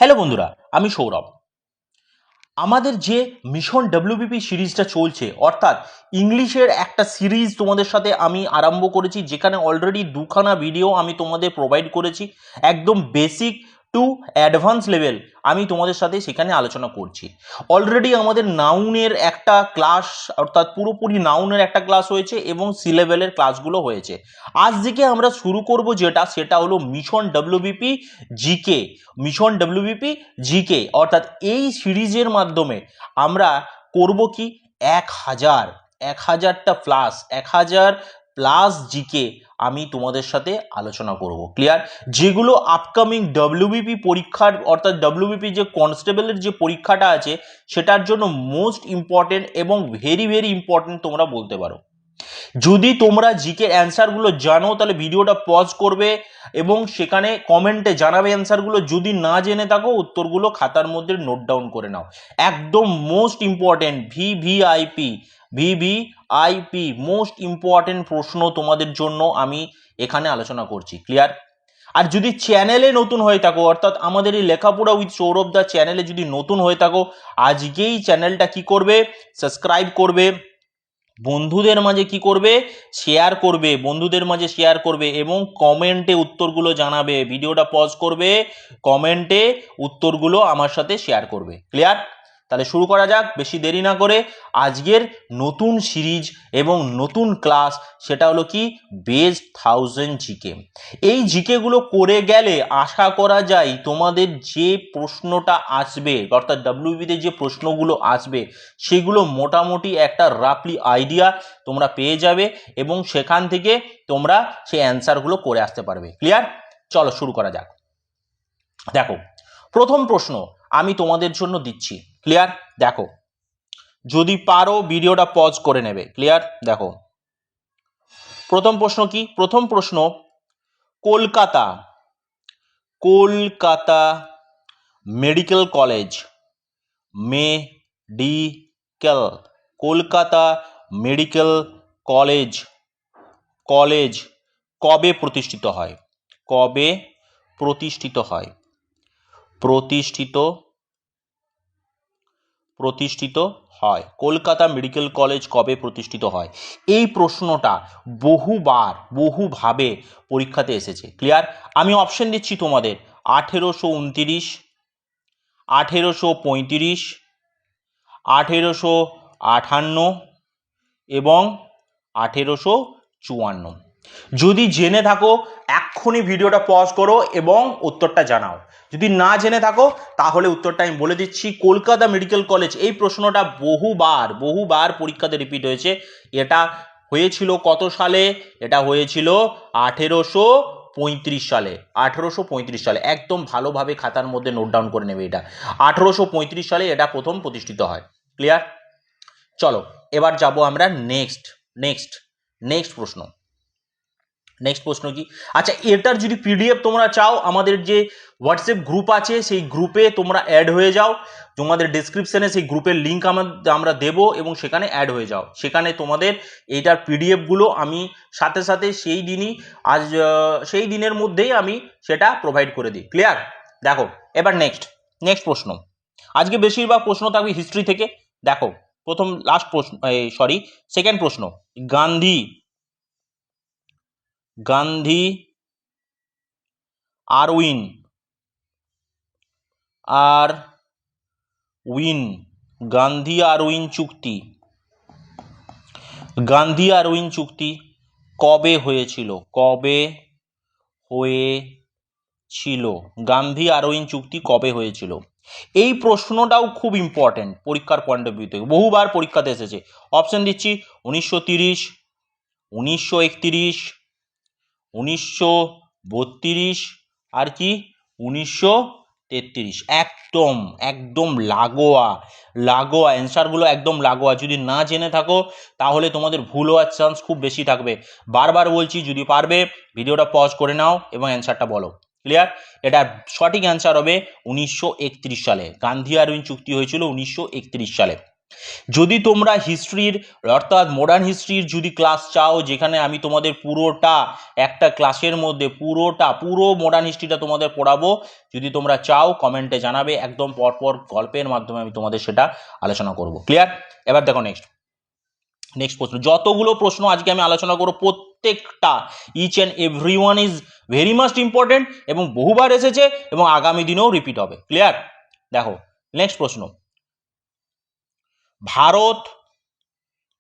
Hello বন্ধুরা, আমি সৌরভ। আমাদের যে মিশন ডব্লিউবিপি সিরিজটা চলছে, অর্থাৎ ইংলিশের একটা সিরিজ তোমাদের সাথে আমি আরম্ভ করেছি, যেখানে অলরেডি দুখানা ভিডিও আমি তোমাদের প্রোভাইড করেছি। একদম বেসিক টু অ্যাডভান্স লেভেল আমি তোমাদের সাথে সেখানে আলোচনা করছি। অলরেডি আমাদের নাউনের একটা ক্লাস, অর্থাৎ পুরোপুরি নাউনের একটা ক্লাস হয়েছে এবং সি লেভেলের ক্লাসগুলো হয়েছে। আজ থেকে আমরা শুরু করব সেটা হলো mission WBP GK. Mission WBP GK অর্থাৎ এই সিরিজের মাধ্যমে আমরা করব কি 1000টা প্লাস 1000+ জিকে আমি তোমাদের সাথে আলোচনা করব। ক্লিয়ার? যেগুলো আপকামিং ডব্লিউবিপি পরীক্ষার, অর্থাৎ ডব্লিউবিপি যে কনস্টেবলের যে পরীক্ষাটা আছে সেটার জন্য মোস্ট ইম্পর্টেন্ট এবং ভেরি ভেরি ইম্পর্টেন্ট তোমরা বলতে পারো। যদি তোমরা জিকে অ্যান্সারগুলো জানো তাহলে ভিডিওটা পজ করবে এবং সেখানে কমেন্টে জানাবে অ্যান্সারগুলো। যদি না জেনে থাকো উত্তরগুলো খাতার মধ্যে নোট ডাউন করে নাও। একদম most important VVIP most important প্রশ্ন তোমাদের জন্য আমি এখানে আলোচনা করছি। ক্লিয়ার? আর যদি চ্যানেলে নতুন হয়ে থাকো, অর্থাৎ আমাদের এই লেখাপড়া উইথ সৌরভ দা চ্যানেলে যদি নতুন হয়ে থাকো, আজকেই চ্যানেলটা কি করবে? সাবস্ক্রাইব করবে, বন্ধুদের মাঝে কি করবে? শেয়ার করবে, বন্ধুদের মাঝে শেয়ার করবে এবং কমেন্টে উত্তরগুলো জানাবে। ভিডিওটা পজ করবে, কমেন্টে উত্তরগুলো আমার সাথে শেয়ার করবে। ক্লিয়ার? তাহলে শুরু করা যাক বেশি দেরি না করে। আজকের নতুন সিরিজ এবং নতুন ক্লাস, সেটা হলো কি বেস্ট 1000 জিকে। এই জিকেগুলো করে গেলে আশা করা যায় তোমাদের যে প্রশ্নটা আসবে, অর্থাৎ ডব্লিউবিতে যে প্রশ্নগুলো আসবে সেগুলো মোটামুটি একটা রাফলি আইডিয়া তোমরা পেয়ে যাবে এবং সেখান থেকে তোমরা সেই অ্যান্সারগুলো করে আসতে পারবে। ক্লিয়ার? চলো শুরু করা যাক। দেখো, প্রথম প্রশ্ন আমি তোমাদের জন্য দিচ্ছি। ক্লিয়ার? দেখো, যদি পারো ভিডিওটা পজ করে নেবে। ক্লিয়ার? দেখো, প্রথম প্রশ্ন কি? প্রথম প্রশ্ন, Kolkata medical college, Kolkata medical college কবে প্রতিষ্ঠিত হয়? কবে প্রতিষ্ঠিত হয়? প্রতিষ্ঠিত হয়। কলকাতা মেডিকেল কলেজ কবে প্রতিষ্ঠিত হয়? এই প্রশ্নটা বহুভাবে পরীক্ষাতে এসেছে। ক্লিয়ার? আমি অপশন দিচ্ছি তোমাদের: 1829, 1835, 1858 এবং 1854। যদি জেনে থাকো এক্ষুনি ভিডিওটা পজ করো এবং উত্তরটা জানাও। যদি না জেনে থাকো তাহলে উত্তরটা আমি বলে দিচ্ছি, কলকাতা মেডিকেল কলেজ। এই প্রশ্নটা বহুবার পরীক্ষাতে রিপিট হয়েছে। এটা হয়েছিল কত সালে? এটা হয়েছিল 1835 সালে। 1835 সালে একদম ভালোভাবে খাতার মধ্যে নোট ডাউন করে নেবে। এটা 1835 সালে এটা প্রথম প্রতিষ্ঠিত হয়। ক্লিয়ার? চলো এবার যাব আমরা নেক্সট প্রশ্ন কি? আচ্ছা, এটার যদি পিডিএফ তোমরা চাও, আমাদের যে হোয়াটসঅ্যাপ গ্রুপ আছে সেই গ্রুপে তোমরা অ্যাড হয়ে যাও। তোমাদের ডেসক্রিপশনে সেই গ্রুপের লিঙ্ক আমরা দেব এবং সেখানে অ্যাড হয়ে যাও। সেখানে তোমাদের এইটার পিডিএফগুলো আমি সাথে সেই দিনের মধ্যেই আমি সেটা প্রোভাইড করে দিই। ক্লিয়ার? দেখো, এবার নেক্সট প্রশ্ন। আজকে বেশিরভাগ প্রশ্ন থাকবে হিস্ট্রি থেকে। দেখো, সেকেন্ড প্রশ্ন, গান্ধী আরউইন চুক্তি কবে হয়েছিল? গান্ধী আরউইন চুক্তি কবে হয়েছিল? এই প্রশ্নটাও খুব ইম্পর্টেন্ট পরীক্ষার পয়েন্ট অফ ভিউ থেকে, বহুবার পরীক্ষাতে এসেছে। অপশন দিচ্ছি: 1930, 1931, 1932 আর কি 1933। একদম লাগোয়া অ্যান্সারগুলো একদম লাগোয়া। যদি না জেনে থাকো তাহলে তোমাদের ভুল হওয়ার চান্স খুব বেশি থাকবে। বারবার বলছি, যদি পারবে ভিডিওটা পজ করে নাও এবং অ্যান্সারটা বলো। ক্লিয়ার? এটা সঠিক অ্যান্সার হবে 1931 সালে। গান্ধী আরউইন চুক্তি হয়েছিল 1931 সালে। যদি তোমরা হিস্ট্রির অর্থাৎ মডার্ন হিস্ট্রির যদি ক্লাস চাও, যেখানে আমি তোমাদের পুরোটা একটা ক্লাসের মধ্যে পুরো মডার্ন হিস্ট্রিটা তোমাদের পড়াবো, যদি তোমরা চাও কমেন্টে জানাবে, একদম পরপর গল্পের মাধ্যমে আমি তোমাদের সেটা আলোচনা করব। ক্লিয়ার? এবার দেখো নেক্সট প্রশ্ন। যতগুলো প্রশ্ন আজকে আমি আলোচনা করব প্রত্যেকটা each and every one is very must important এবং বহুবার এসেছে এবং আগামী দিনেও রিপিট হবে। ক্লিয়ার? দেখো নেক্সট প্রশ্ন, ভারত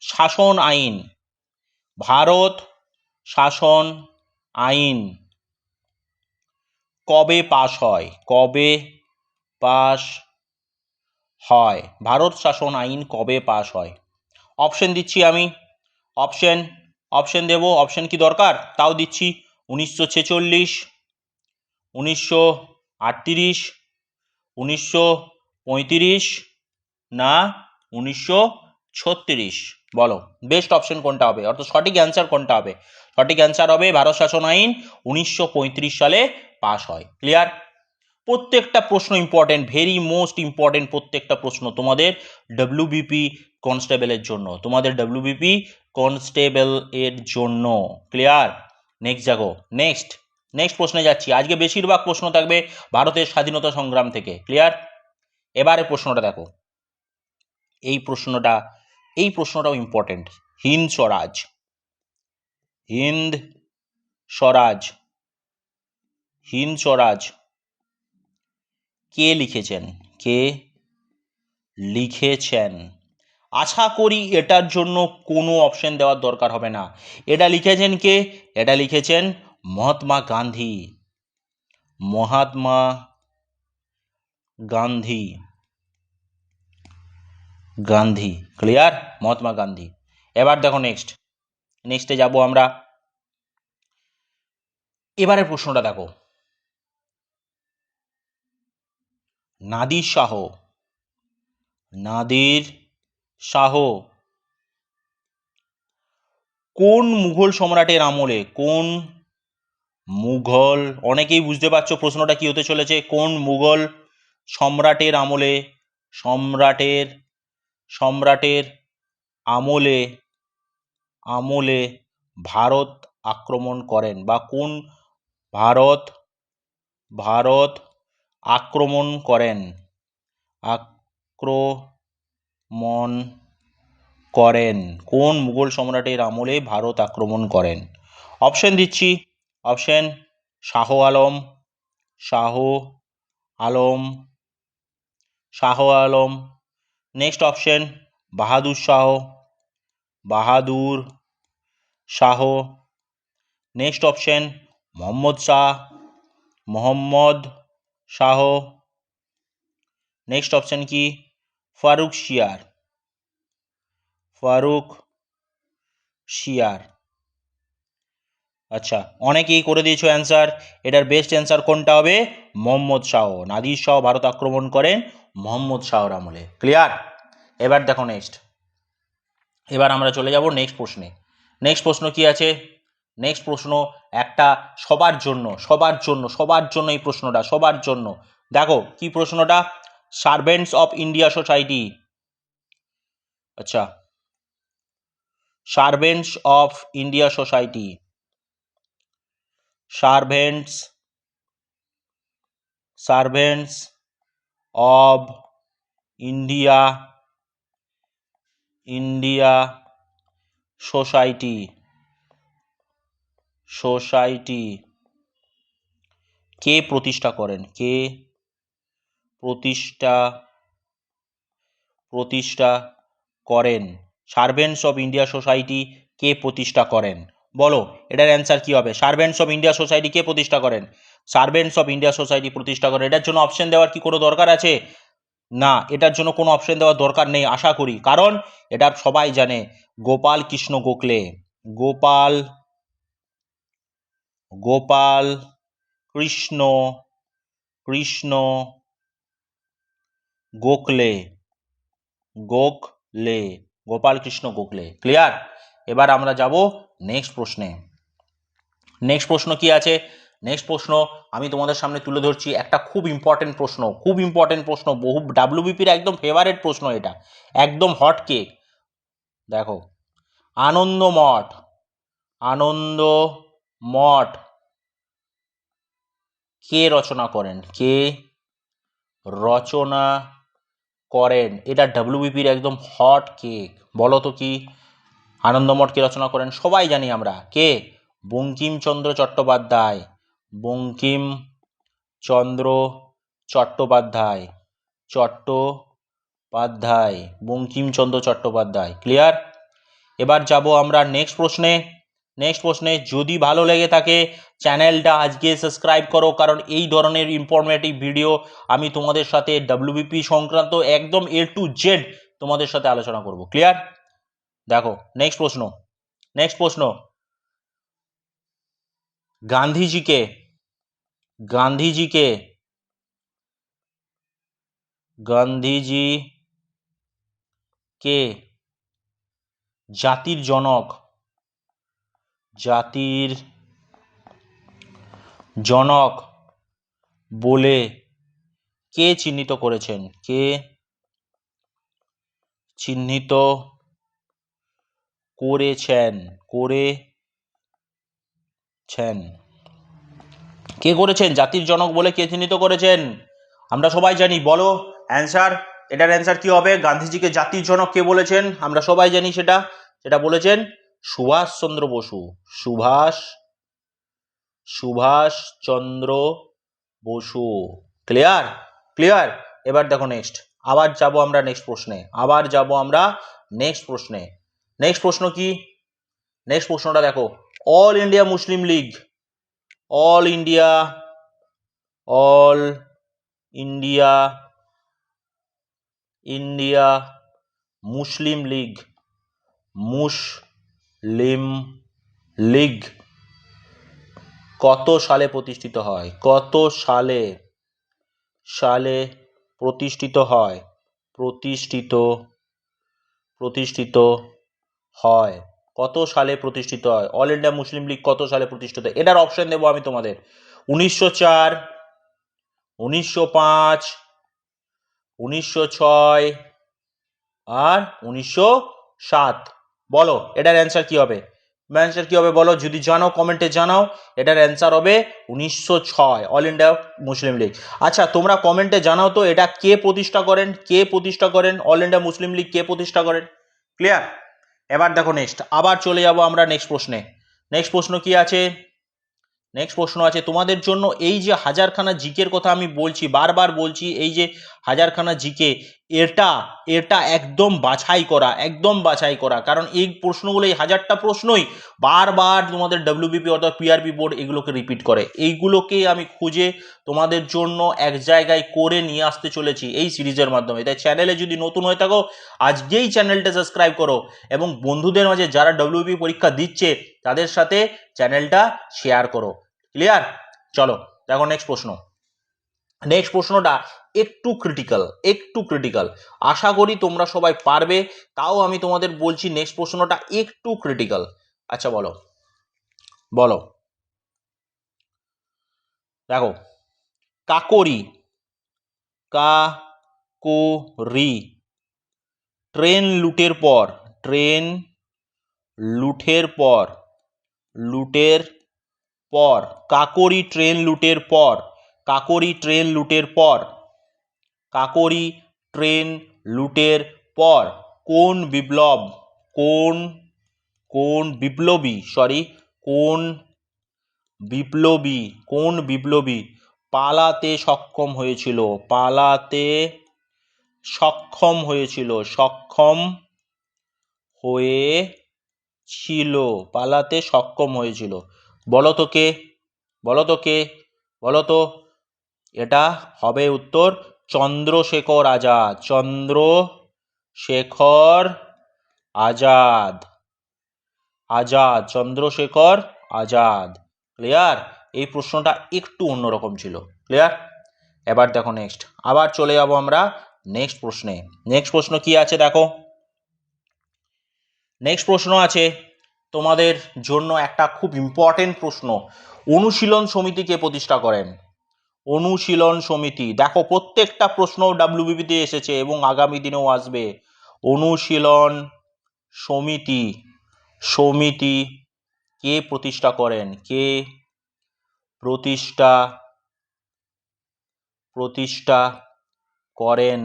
শাসন আইন, ভারত শাসন আইন কবে পাশ হয়? কবে পাশ হয়? ভারত শাসন আইন কবে পাশ হয়? অপশন দিচ্ছি আমি, অপশন দেব। অপশন কি দরকার? তাও দিচ্ছি। 1946, 1938, 1935 না 1936? বলো বেস্ট অপশন কোনটা হবে, অর্থাৎ সঠিক অ্যান্সার কোনটা হবে? সঠিক অ্যান্সার হবে ভারত শাসন আইন 1935 সালে পাশ হয়। ক্লিয়ার? প্রত্যেকটা প্রশ্ন ইম্পর্টেন্ট, ভেরি মোস্ট ইম্পর্টেন্ট প্রত্যেকটা প্রশ্ন তোমাদের ডব্লিউবিপি কনস্টেবলের জন্য, তোমাদের ডব্লিউবিপি কনস্টেবল এর জন্য। ক্লিয়ার? নেক্সট যাবো, নেক্সট প্রশ্নে যাচ্ছি। আজকে বেশিরভাগ প্রশ্ন থাকবে ভারতের স্বাধীনতা সংগ্রাম থেকে। ক্লিয়ার? এবারে প্রশ্নটা দেখো, এই প্রশ্নটাও ইম্পর্টেন্ট। হিন্দ স্বরাজ কে লিখেছেন? আশা করি এটার জন্য কোনো অপশন দেওয়ার দরকার হবে না। এটা লিখেছেন কে? এটা লিখেছেন মহাত্মা গান্ধী। ক্লিয়ার? মহাত্মা গান্ধী। এবার দেখো নেক্সটে যাব আমরা। এবারে প্রশ্নটা দেখো, নাদির শাহ কোন মুঘল সম্রাটের আমলে, অনেকেই বুঝতে পারছো প্রশ্নটা কি হতে চলেছে, কোন মুঘল সম্রাটের আমলে ভারত আক্রমণ করেন, বা কোন ভারত আক্রমণ করেন কোন মুঘল সম্রাটের আমলে ভারত আক্রমণ করেন? অপশন দিচ্ছি। Option: Shah Alam. Next option: Bahadur Shah. Next option: Mohammad Shah. Next option কি? ফারুক শিয়ার। আচ্ছা, অনেকেই করে দিয়েছো অ্যান্সার। এটার বেস্ট অ্যান্সার কোনটা হবে? মোহাম্মদ শাহ। নাদির শাহ ভারত আক্রমণ করেন মোহাম্মদ শাহর আমলে। ক্লিয়ার? এবার দেখো এবার আমরা চলে যাব নেক্সট প্রশ্নে। নেক্সট প্রশ্ন কি আছে? নেক্সট প্রশ্ন একটা সবার জন্য এই প্রশ্নটা সবার জন্য। দেখো কি প্রশ্নটা, সার্ভেন্টস অফ ইন্ডিয়া সোসাইটি। আচ্ছা, servants of India society, servants of India society কে প্রতিষ্ঠা করেন? সার্ভেন্টস অফ ইন্ডিয়া সোসাইটি কে প্রতিষ্ঠা করেন? বলো এটার অ্যান্সার কি হবে? সার্ভেন্টস অফ ইন্ডিয়া সোসাইটি কে প্রতিষ্ঠা করেন? সার্ভেন্টস অফ ইন্ডিয়া সোসাইটি প্রতিষ্ঠা করেন। এটার জন্য অপশন দেওয়ার কি কোনো দরকার আছে? না, এটার জন্য কোনো অপশন দেওয়ার দরকার নেই আশা করি, কারণ এটা সবাই জানে, গোপাল কৃষ্ণ গোখলে। ক্লিয়ার? এবার আমরা যাব নেক্সট প্রশ্নে। নেক্সট প্রশ্ন কি আছে নেক্সট প্রশ্ন আমি তোমাদের সামনে তুলে ধরছি, একটা খুব ইম্পর্টেন্ট প্রশ্ন, খুব ইম্পর্টেন্ট প্রশ্ন, বহু ডাব্লিউবিপির একদম ফেভারিট প্রশ্ন, এটা একদম হট কেক। দেখো, আনন্দমঠ, আনন্দমঠ কে রচনা করেন? কে রচনা করেন? এটা ডাব্লিউবিপির একদম হট কেক। বলো তো কি? আনন্দমঠ কে রচনা করেন? সবাই জানি আমরা, কে? বঙ্কিমচন্দ্র চট্টোপাধ্যায়, বঙ্কিমচন্দ্র চট্টোপাধ্যায়, চট্টোপাধ্যায়, বঙ্কিমচন্দ্র চট্টোপাধ্যায়। ক্লিয়ার? এবার যাব আমরা নেক্সট প্রশ্নে। নেক্সট প্রশ্নে, যদি ভালো লেগে থাকে চ্যানেলটা আজকে সাবস্ক্রাইব করো, কারণ এই ধরনের ইনফরমেটিভ ভিডিও আমি তোমাদের সাথে ডাব্লিউবিপি সংক্রান্ত একদম A to Z তোমাদের সাথে আলোচনা করব। ক্লিয়ার? দেখো নেক্সট প্রশ্ন, নেক্সট প্রশ্ন, গান্ধীজিকে, গান্ধীজিকে, গান্ধীজিকে জাতির জনক, জাতির জনক বলে কে চিহ্নিত করেছেন? কে চিহ্নিত করেছেন? করেছেন, কে করেছেন? জাতির জনক বলে কে চিহ্নিত করেছেন? আমরা সবাই জানি, বলো অ্যান্সার। এটার অ্যান্সার কি হবে? গান্ধীজিকে জাতির জনক কে বলেছেন? আমরা সবাই জানি সেটা, সেটা বলেছেন সুভাষচন্দ্র বসু। সুভাষচন্দ্র বসু। ক্লিয়ার? ক্লিয়ার? এবার দেখো নেক্সট, আবার যাব আমরা নেক্সট প্রশ্নে, আবার যাব আমরা নেক্সট প্রশ্নে। নেক্সট প্রশ্ন কি? নেক্সট প্রশ্নটা দেখো, all India Muslim league, all India, all India, India Muslim league, Muslim league কত সালে প্রতিষ্ঠিত হয়? কত সালে, সালে প্রতিষ্ঠিত হয়? প্রতিষ্ঠিত, প্রতিষ্ঠিত হয়, কত সালে প্রতিষ্ঠিত হয়? অল ইন্ডিয়া মুসলিম লীগ কত সালে প্রতিষ্ঠিত হয়? এটার অপশন দেবো আমি তোমাদের, 1904, 1905, 1906 আর 1907। বলো এটার অ্যান্সার কি হবে? অ্যান্সার কি হবে বলো, যদি জানো কমেন্টে জানাও। এটার অ্যান্সার হবে 1906, অল ইন্ডিয়া মুসলিম লীগ। আচ্ছা তোমরা কমেন্টে জানাও তো এটা কে প্রতিষ্ঠা করেন? কে প্রতিষ্ঠা করেন? অল ইন্ডিয়া মুসলিম লীগ কে প্রতিষ্ঠা করেন? ক্লিয়ার? এবার দেখো নেক্সট, আবার চলে যাব আমরা নেক্সট প্রশ্নে। নেক্সট প্রশ্ন কি আছে? নেক্সট প্রশ্ন আছে তোমাদের জন্য, এই যে হাজারখানা জিকের কথা আমি বলছি, বারবার বলছি, এই যে হাজারখানা জিকে, এটা এটা একদম বাছাই করা, একদম বাছাই করা, কারণ এই প্রশ্নগুলো, এই 1000টা প্রশ্নই বারবার তোমাদের ডাব্লিউবিপি অর্থাৎ পিআরবি বোর্ড এগুলোকে রিপিট করে। এইগুলোকে আমি খুঁজে তোমাদের জন্য এক জায়গায় করে নিয়ে আসতে চলেছি এই সিরিজের মাধ্যমে। তাই চ্যানেলে যদি নতুন হয়ে থাকো আজকেই চ্যানেলটা সাবস্ক্রাইব করো এবং বন্ধুদের মাঝে যারা ডাব্লিউবিপি পরীক্ষা দিচ্ছে তাদের সাথে চ্যানেলটা শেয়ার করো। ক্লিয়ার? চলো দেখো নেক্সট প্রশ্ন। নেক্সট প্রশ্নটা একটু ক্রিটিক্যাল, একটু ক্রিটিক্যাল, আশা করি তোমরা সবাই পারবে, তাও আমি তোমাদের বলছি নেক্সট প্রশ্নটা একটু ক্রিটিক্যাল। আচ্ছা বলো, বলো, দেখো, কাকরি, কাকরি ট্রেন লুটের পর, ট্রেন লুটের পর, লুটের পর, কাকরি ট্রেন লুটের পর, কাকরি ট্রেন লুটের পর, কাকরি ট্রেন লুটের পর কোন বিপ্লব, কোন, কোন বিপ্লবী, সরি, কোন বিপ্লবী, কোন বিপ্লবী পালাতে সক্ষম হয়েছিল? পালাতে সক্ষম হয়েছিল, সক্ষম হয়েছিল, পালাতে সক্ষম হয়েছিল। বলো তো কে? বলো তো কে? বলো তো। এটা হবে উত্তর চন্দ্রশেখর আজাদ, চন্দ্রশেখর আজাদ, আজাদ, চন্দ্রশেখর আজাদ। ক্লিয়ার? এই প্রশ্নটা একটু অন্যরকম ছিল। ক্লিয়ার? এবার দেখো নেক্সট, আবার চলে যাব আমরা নেক্সট প্রশ্নে। নেক্সট প্রশ্ন কি আছে দেখো, নেক্সট প্রশ্ন আছে তোমাদের জন্য একটা খুব ইম্পর্টেন্ট প্রশ্ন, অনুশীলন সমিতি কে প্রতিষ্ঠা করেন? অনুশীলন সমিতি, দেখো প্রত্যেকটা প্রশ্ন ডাব্লিউবিপিতে এসেছে এবং আগামী দিনেও আসবে। অনুশীলন সমিতি সমিতি কে প্রতিষ্ঠা করেন? কে প্রতিষ্ঠা প্রতিষ্ঠা করেন?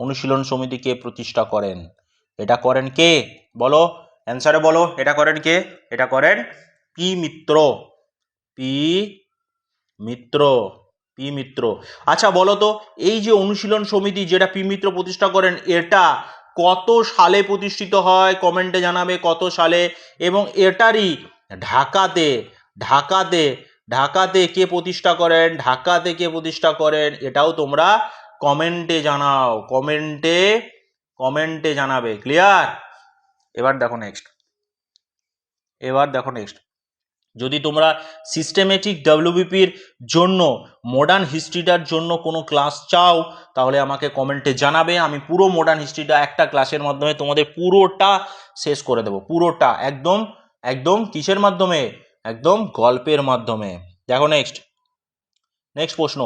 অনুশীলন সমিতি কে প্রতিষ্ঠা করেন? এটা করেন কে? বলো, অ্যান্সারে বলো, এটা করেন কে? এটা করেন পি মিত্র। পি মিত্র পি মিত্র। আচ্ছা বলো তো, এই যে অনুশীলন সমিতি যেটা পি মিত্র প্রতিষ্ঠা করেন, এটা কত সালে প্রতিষ্ঠিত হয়? কমেন্টে জানাবে কত সালে। এবং এটারই ঢাকাতে ঢাকাতে ঢাকাতে কে প্রতিষ্ঠা করেন? ঢাকাতে কে প্রতিষ্ঠা করেন এটাও তোমরা কমেন্টে জানাও, কমেন্টে জানাবে। ক্লিয়ার? এবার দেখো নেক্সট, যদি তোমরা সিস্টেমেটিক ডাব্লিউবিপির জন্য মডার্ন হিস্ট্রিটার জন্য কোনো ক্লাস চাও, তাহলে আমাকে কমেন্টে জানাবে। আমি পুরো মডার্ন হিস্ট্রিটা একটা ক্লাসের মাধ্যমে তোমাদের পুরোটা শেষ করে দেবো, পুরোটা একদম একদম কিসের মাধ্যমে? একদম গল্পের মাধ্যমে। দেখো নেক্সট প্রশ্ন,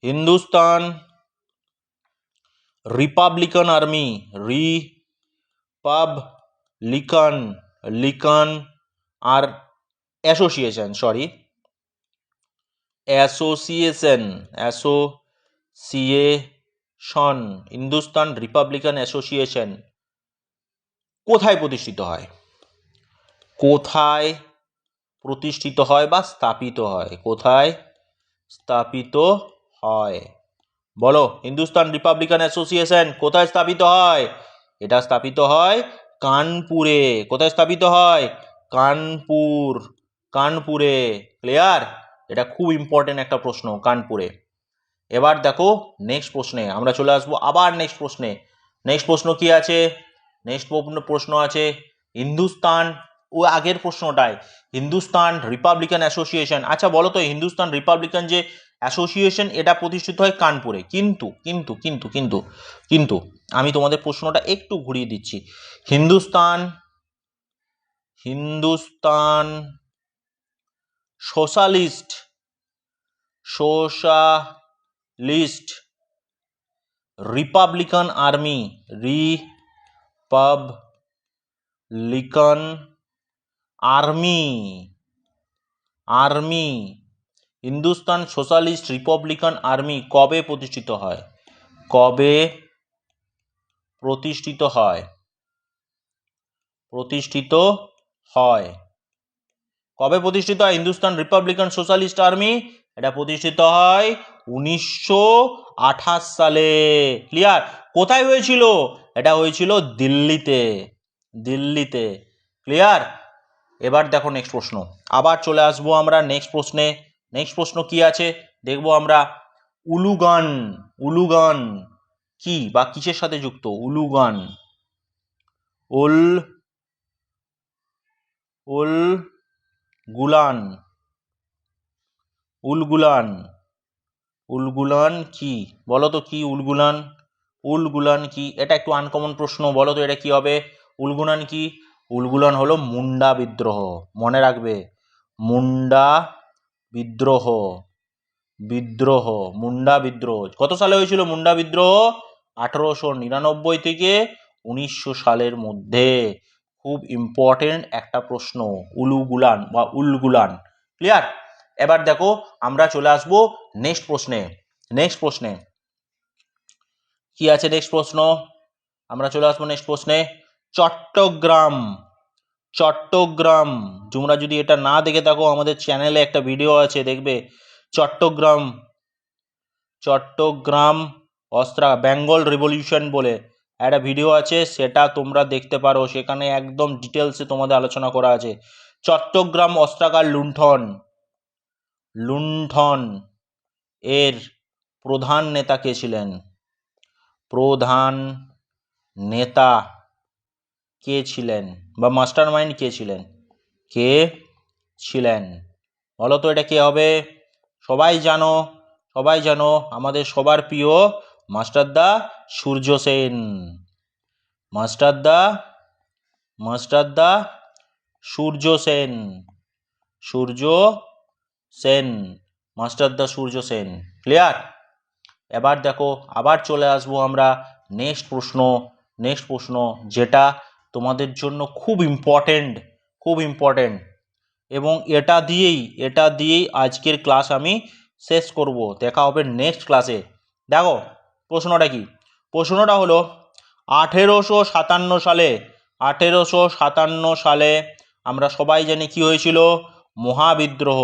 হিন্দুস্তান রিপাবলিকান আর্মি লিকান আর অ্যাসোসিয়েশন হিন্দুস্তান রিপাবলিকান অ্যাসোসিয়েশন কোথায় প্রতিষ্ঠিত হয়? কোথায় প্রতিষ্ঠিত হয় বা স্থাপিত হয়? কোথায় স্থাপিত হয়? বলো, হিন্দুস্তান রিপাবলিকান অ্যাসোসিয়েশন কোথায় স্থাপিত হয়? এটা স্থাপিত হয় কানপুরে। কোথায় স্থাপিত হয়? কানপুরে। ক্লিয়ার? এটা খুব ইম্পর্টেন্ট একটা প্রশ্ন, কানপুরে। এবার দেখো নেক্সট প্রশ্নে আমরা চলে আসবো, আবার নেক্সট প্রশ্ন কি আছে? নেক্সট প্রশ্ন আছে হিন্দুস্তান, ও আগের প্রশ্নটায়, হিন্দুস্তান রিপাবলিকান অ্যাসোসিয়েশন। আচ্ছা বলো তো, হিন্দুস্তান রিপাবলিকান যে অ্যাসোসিয়েশন এটা প্রতিষ্ঠিত হয় কানপুরে, কিন্তু কিন্তু কিন্তু কিন্তু কিন্তু আমি তোমাদের প্রশ্নটা একটু ঘুরিয়ে দিচ্ছি। Hindustan socialist Republican army Hindustan socialist Republican army কবে প্রতিষ্ঠিত হয়? কবে প্রতিষ্ঠিত হয়? কবে প্রতিষ্ঠিত হয় হিন্দুস্তান রিপাবলিকান সোশ্যালিস্ট আর্মি? এটা প্রতিষ্ঠিত হয় 1928 সালে। ক্লিয়ার? কোথায় হয়েছিল? এটা হয়েছিল দিল্লিতে। ক্লিয়ার? এবার দেখো নেক্সট প্রশ্ন, আবার চলে আসবো আমরা নেক্সট প্রশ্ন কি আছে দেখবো আমরা। উলুগান কি বা কিসের সাথে যুক্ত? উলগুলান কি? বলো তো কি উলগুলান কি? এটা একটু আনকমন প্রশ্ন, বলো তো এটা কি হবে? উলগুলান কি? উলগুলান হলো মুন্ডা বিদ্রোহ। মনে রাখবে, মুন্ডা বিদ্রোহ। মুন্ডা বিদ্রোহ কত সালে হয়েছিল? মুন্ডা বিদ্রোহ 1899 থেকে 1900 সালের মধ্যে। খুব ইম্পর্টেন্ট একটা প্রশ্ন, উলগুলান। ক্লিয়ার? এবার দেখো আমরা চলে আসবো নেক্সট প্রশ্নে কি আছে? নেক্সট প্রশ্ন আমরা চলে আসবো চট্টগ্রাম। তোমরা যদি এটা না দেখে থাকো, আমাদের চ্যানেলে একটা ভিডিও আছে, দেখবে। চট্টগ্রাম বেঙ্গল রেভলিউশন বলে একটা ভিডিও আছে, সেটা তোমরা দেখতে পারো। সেখানে একদম ডিটেলসে তোমাদের আলোচনা করা আছে। চট্টগ্রাম অস্ত্রাগার লুণ্ঠন এর প্রধান নেতা কে ছিলেন? বা মাস্টার মাইন্ড কে ছিলেন? বলো তো এটা কে হবে? সবাই জানো, আমাদের সবার প্রিয় মাস্টারদা সূর্য সেন। সূর্য সেন, মাস্টারদা সূর্য সেন। ক্লিয়ার? এবার দেখো আবার চলে আসবো আমরা নেক্সট প্রশ্ন যেটা তোমাদের জন্য খুব ইম্পর্টেন্ট এবং এটা দিয়েই আজকের ক্লাস আমি শেষ করব। দেখা হবে নেক্সট ক্লাসে। দেখো প্রশ্নটা কি? প্রশ্নটা হলো 1857 সালে আমরা সবাই জানি কি হয়েছিল? মহাবিদ্রোহ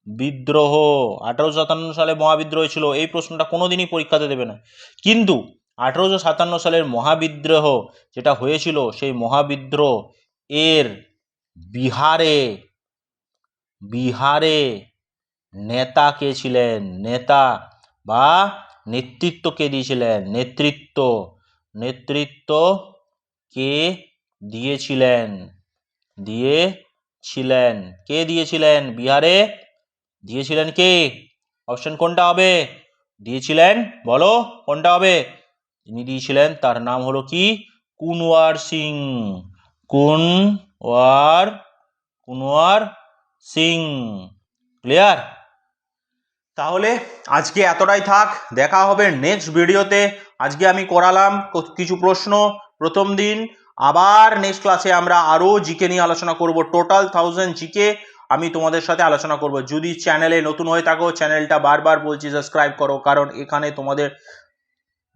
1857 সালে মহাবিদ্রোহ হয়েছিল। এই প্রশ্নটা কোনোদিনই পরীক্ষাতে দেবে না, কিন্তু 1857 সালের মহাবিদ্রোহ যেটা হয়েছিল সেই মহাবিদ্রোহ এর বিহারে নেতা কে ছিলেন? নেতা বা নেতৃত্ব কে দিয়েছিলেন? নেতৃত্ব কে দিয়েছিলেন? কে দিয়েছিলেন বিহারে? দিয়েছিলেন কে? অপশন কোনটা হবে? দিয়েছিলেন, বলো কোনটা হবে? যিনি দিয়েছিলেন তার নাম হলো কি? কুনওয়ার সিং। ক্লিয়ার? তাহলে আজকে এতটাই থাক, দেখা হবে নেক্সট ভিডিওতে। আজকে আমি করালাম কিছু প্রশ্ন প্রথম দিন, আবার নেক্সট ক্লাসে আমরা আরও জিকে নিয়ে আলোচনা করব। টোটাল 1000 জিকে আমি তোমাদের সাথে আলোচনা করব। যদি চ্যানেলে নতুন হয়ে থাকো, চ্যানেলটা বারবার বলছি সাবস্ক্রাইব করো, কারণ এখানে তোমাদের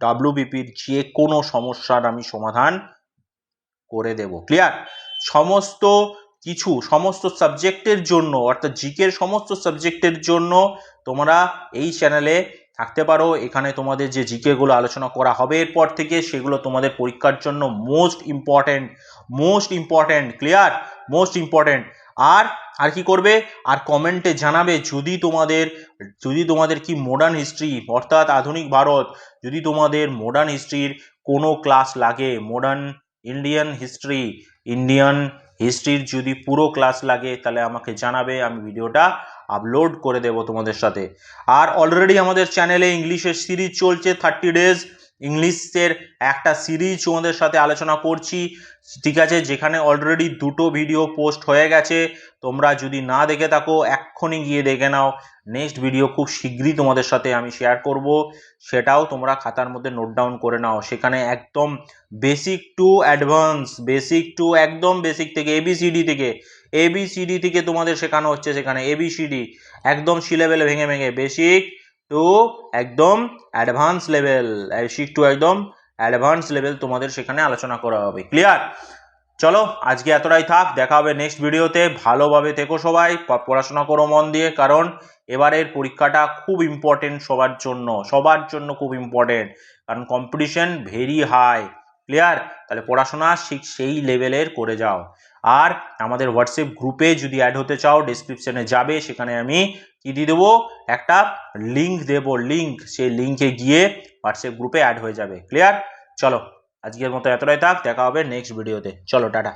ডাব্লিউবিপির যে কোনো সমস্যার আমি সমাধান করে দেব। ক্লিয়ার? সমস্ত সাবজেক্টের জন্য, অর্থাৎ জিকের সমস্ত সাবজেক্টের জন্য তোমরা এই চ্যানেলে থাকতে পারো। এখানে তোমাদের যে জিকেগুলো আলোচনা করা হবে এরপর থেকে, সেগুলো তোমাদের পরীক্ষার জন্য most important. Clear? Most important. আর কি করবে? আর কমেন্টে জানাবে যদি তোমাদের কি মডার্ন হিস্ট্রি অর্থাৎ আধুনিক ভারত, যদি তোমাদের মডার্ন হিস্ট্রির কোনো ক্লাস লাগে, মডার্ন ইন্ডিয়ান হিস্ট্রির যদি পুরো ক্লাস লাগে, তাহলে আমাকে জানাবে, আমি ভিডিওটা আপলোড করে দেব তোমাদের সাথে। আর অলরেডি আমাদের চ্যানেলে ইংলিশের সিরিজ চলছে 30 ডেজ ইংলিশের একটা সিরিজ তোমাদের সাথে আলোচনা করছি, ঠিক আছে? যেখানে অলরেডি 2টো ভিডিও পোস্ট হয়ে গেছে। তোমরা যদি না দেখে থাকো এক্ষুনি গিয়ে দেখে নাও। নেক্সট ভিডিও খুব শীঘ্রই তোমাদের সাথে আমি শেয়ার করব, সেটাও তোমরা খাতার মধ্যে নোট ডাউন করে নাও। সেখানে একদম বেসিক টু অ্যাডভান্স, একদম বেসিক থেকে এবিসিডি থেকে তোমাদের শেখানো হচ্ছে। সেখানে এবিসিডি একদম সি লেভেলে ভেঙে বেসিক টু একদম অ্যাডভান্স লেভেল তোমাদের সেখানে আলোচনা করা হবে। ক্লিয়ার? চলো আজকে এতটাই থাক, দেখা হবে নেক্সট ভিডিওতে। ভালোভাবে থেকো সবাই, পড়াশোনা করো মন দিয়ে, কারণ এবারের পরীক্ষাটা খুব ইম্পর্টেন্ট সবার জন্য খুব ইম্পর্টেন্ট, কারণ কম্পিটিশন ভেরি হাই। ক্লিয়ার? তাহলে পড়াশোনা সেই লেভেলের করে যাও। আর আমাদের হোয়াটসঅ্যাপ গ্রুপে যদি অ্যাড হতে চাও, ডেসক্রিপশনে যাবে, সেখানে আমি কি দিয়ে দেবো? একটা লিঙ্ক দেবো, সেই লিঙ্কে গিয়ে হোয়াটসঅ্যাপ গ্রুপে অ্যাড হয়ে যাবে। ক্লিয়ার? চলো আজকের মতো এতটাই থাক, দেখা হবে নেক্সট ভিডিওতে। চলো টাটা।